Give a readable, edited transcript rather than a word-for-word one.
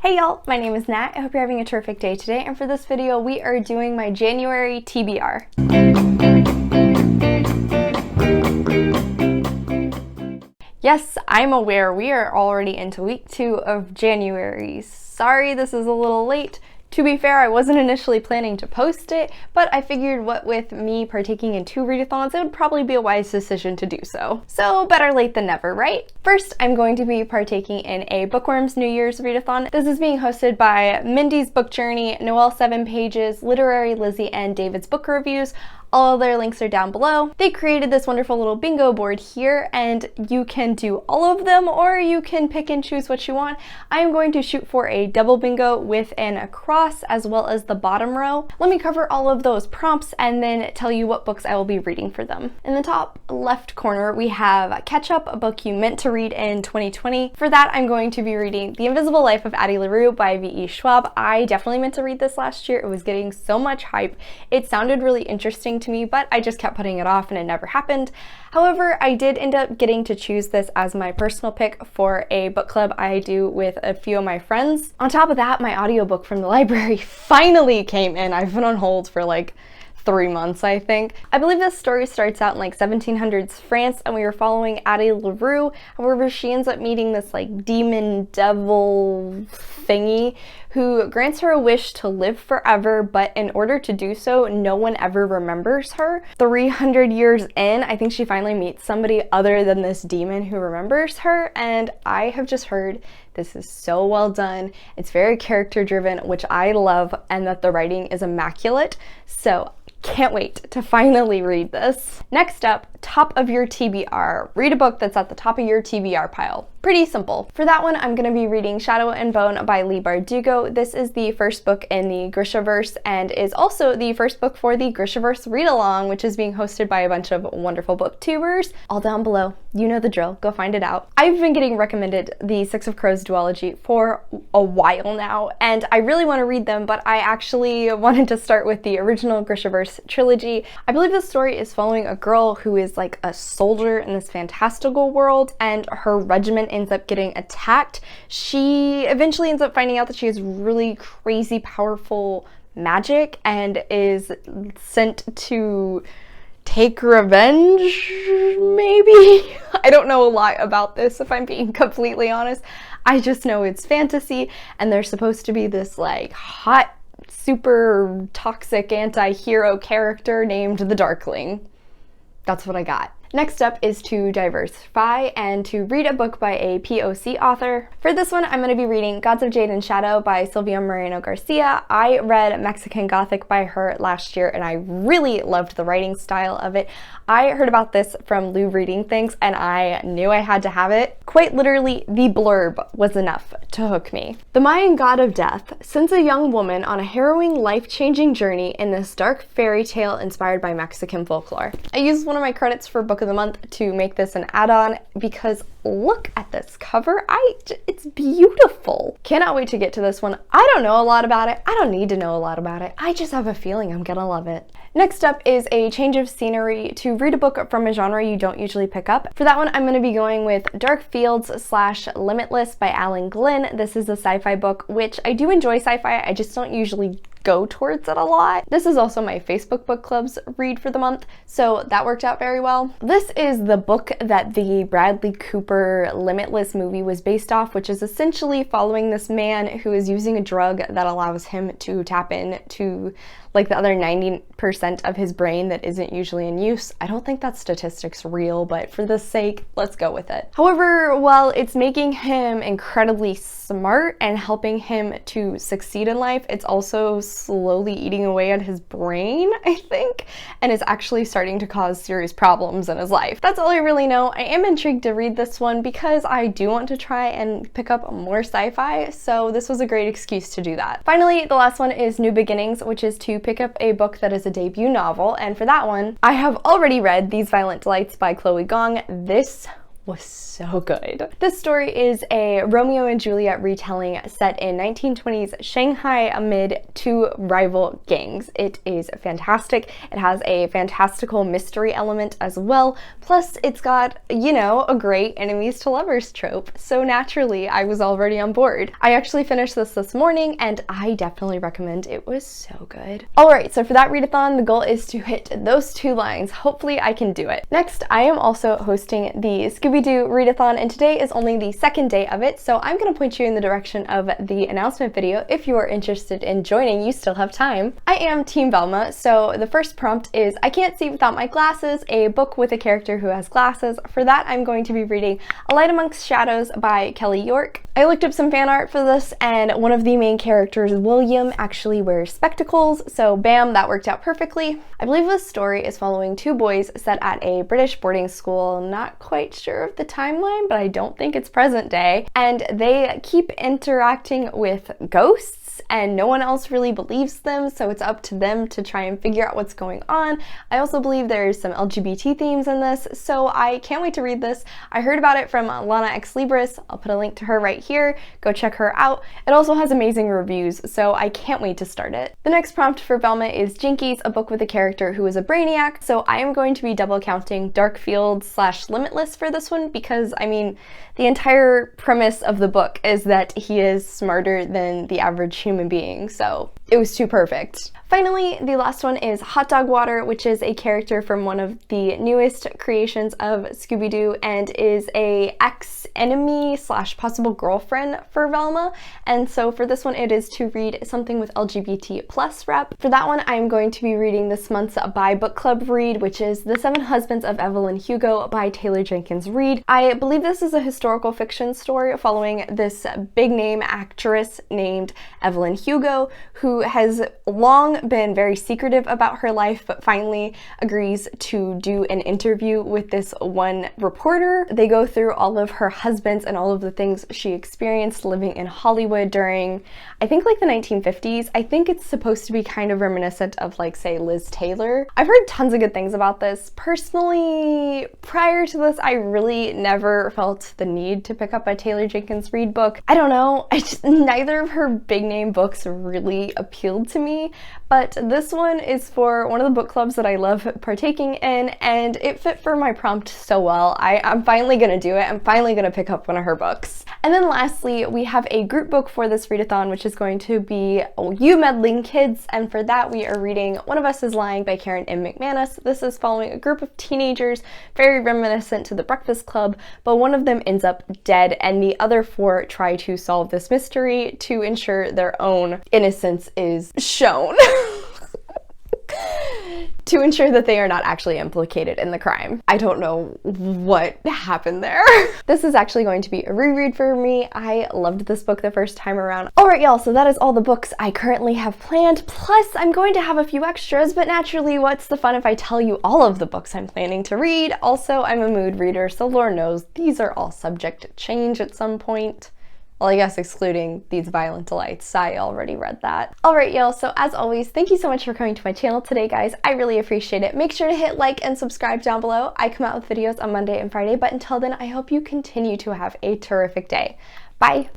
Hey y'all, my name is Nat. I hope you're having a terrific day today, and for this video we are doing my January TBR. Yes, I'm aware we are already into week 2 of January. Sorry this is a little late. To be fair, I wasn't initially planning to post it, but I figured what with me partaking in 2 readathons, it would probably be a wise decision to do so. So better late than never, right? First, I'm going to be partaking in a Bookworms New Year's readathon. This is being hosted by Mindy's Book Journey, Noelle 7 Pages, Literary Lizzie, and David's Book Reviews. All of their links are down below. They created this wonderful little bingo board here, and you can do all of them or you can pick and choose what you want. I am going to shoot for a double bingo with an across as well as the bottom row. Let me cover all of those prompts and then tell you what books I will be reading for them. In the top left corner, we have Catch Up, a book you meant to read in 2020. For that, I'm going to be reading The Invisible Life of Addie Larue by V.E. Schwab. I definitely meant to read this last year. It was getting so much hype. It sounded really interesting to me, but I just kept putting it off and it never happened. However, I did end up getting to choose this as my personal pick for a book club I do with a few of my friends. On top of that, my audiobook from the library finally came in. I've been on hold for like 3 months, I think. I believe this story starts out in like 1700s France, and we were following Addie Larue. However, she ends up meeting this like demon devil thingy who grants her a wish to live forever, but in order to do so, no one ever remembers her. 300 years in, I think she finally meets somebody other than this demon who remembers her, and I have just heard this is so well done. It's very character driven, which I love, and that the writing is immaculate. So can't wait to finally read this. Next up, top of your TBR. Read a book that's at the top of your TBR pile. Pretty simple. For that one, I'm going to be reading Shadow and Bone by Leigh Bardugo. This is the first book in the GRISHAVERSE and is also the first book for the GRISHAVERSE Read-Along, which is being hosted by a bunch of wonderful booktubers. All down below. You know the drill. Go find it out. I've been getting recommended the Six of Crows Duology for a while now, and I really want to read them, but I actually wanted to start with the original GRISHAVERSE trilogy. I believe the story is following a girl who is like a soldier in this fantastical world, and her regiment ends up getting attacked. She eventually ends up finding out that she has really crazy powerful magic and is sent to take revenge, maybe? I don't know a lot about this, if I'm being completely honest. I just know it's fantasy, and there's supposed to be this like hot, super toxic anti-hero character named the Darkling. That's what I got. Next up is to diversify and to read a book by a POC author. For this one, I'm going to be reading Gods of Jade and Shadow by Sylvia Moreno Garcia. I read Mexican Gothic by her last year, and I really loved the writing style of it. I heard about this from Lou Reading Things, and I knew I had to have it. Quite literally, the blurb was enough to hook me. The Mayan god of death sends a young woman on a harrowing, life-changing journey in this dark fairy tale inspired by Mexican folklore. I used one of my credits for Book of the Month to make this an add-on because look at this cover. It's beautiful. Cannot wait to get to this one. I don't know a lot about it. I don't need to know a lot about it. I just have a feeling I'm gonna love it. Next up is a change of scenery to read a book from a genre you don't usually pick up. For that one, I'm going to be going with Dark Fields / Limitless by Alan Glenn. This is a sci-fi book, which I do enjoy sci-fi. I just don't usually go towards it a lot. This is also my Facebook book club's read for the month, so that worked out very well. This is the book that the Bradley Cooper Limitless movie was based off, which is essentially following this man who is using a drug that allows him to tap into like the other 90% of his brain that isn't usually in use. I don't think that statistic's real, but for the sake, let's go with it. However, while it's making him incredibly smart and helping him to succeed in life, it's also slowly eating away at his brain, I think, and is actually starting to cause serious problems in his life. That's all I really know. I am intrigued to read this one because I do want to try and pick up more sci-fi, so this was a great excuse to do that. Finally, the last one is New Beginnings, which is to pick up a book that is a debut novel, and for that one, I have already read These Violent Delights by Chloe Gong. This was so good. This story is a Romeo and Juliet retelling set in 1920s Shanghai amid two rival gangs. It is fantastic. It has a fantastical mystery element as well. Plus, it's got, you know, a great enemies to lovers trope. So naturally, I was already on board. I actually finished this morning, and I definitely recommend. It was so good. Alright, so for that readathon, the goal is to hit those 2 lines. Hopefully I can do it. Next, I am also hosting the Scooby-Doo Readathon, and today is only the 2nd day of it, so I'm going to point you in the direction of the announcement video. If you are interested in joining, you still have time. I am Team Velma, so the first prompt is I Can't See Without My Glasses, a book with a character who has glasses. For that, I'm going to be reading A Light Amongst Shadows by Kelly York. I looked up some fan art for this, and one of the main characters, William, actually wears spectacles, so bam, that worked out perfectly. I believe this story is following 2 boys set at a British boarding school. Not quite sure of the timeline, but I don't think it's present day. And they keep interacting with ghosts, and no one else really believes them, so it's up to them to try and figure out what's going on. I also believe there's some LGBT themes in this, so I can't wait to read this. I heard about it from Lana X Libris. I'll put a link to her right here. Go check her out. It also has amazing reviews, so I can't wait to start it. The next prompt for Velma is Jinkies, a book with a character who is a brainiac, so I am going to be double counting Darkfield / Limitless for this one because, I mean, the entire premise of the book is that he is smarter than the average human being, so it was too perfect. Finally, the last one is Hot Dog Water, which is a character from one of the newest creations of Scooby-Doo and is a ex-enemy / possible girlfriend for Velma. And so for this one, it is to read something with LGBT plus rep. For that one, I'm going to be reading this month's By Book Club read, which is The 7 Husbands of Evelyn Hugo by Taylor Jenkins Reid. I believe this is a historical fiction story following this big name actress named Evelyn Hugo, who has long been very secretive about her life, but finally agrees to do an interview with this one reporter. They go through all of her husbands and all of the things she experienced living in Hollywood during, I think, like the 1950s. I think it's supposed to be kind of reminiscent of, like, say, Liz Taylor. I've heard tons of good things about this. Personally, prior to this, I really never felt the need to pick up a Taylor Jenkins Reid book. I don't know, neither of her big name books really appealed to me, but this one is for one of the book clubs that I love partaking in, and it fit for my prompt so well. I'm finally gonna do it. I'm finally gonna pick up one of her books. And then lastly, we have a group book for this readathon, which is going to be You Meddling Kids, and for that we are reading One of Us is Lying by Karen M. Mcmanus. This is following a group of teenagers, very reminiscent to The Breakfast Club, but one of them ends up dead, and the other 4 try to solve this mystery to ensure their own innocence is shown. To ensure that they are not actually implicated in the crime. I don't know what happened there. This is actually going to be a reread for me. I loved this book the first time around. Alright y'all, so that is all the books I currently have planned, plus I'm going to have a few extras, but naturally what's the fun if I tell you all of the books I'm planning to read? Also, I'm a mood reader, so Lord knows these are all subject to change at some point. Well, I guess excluding These Violent Delights. I already read that. Alright y'all, so as always, thank you so much for coming to my channel today, guys. I really appreciate it. Make sure to hit like and subscribe down below. I come out with videos on Monday and Friday, but until then, I hope you continue to have a terrific day. Bye!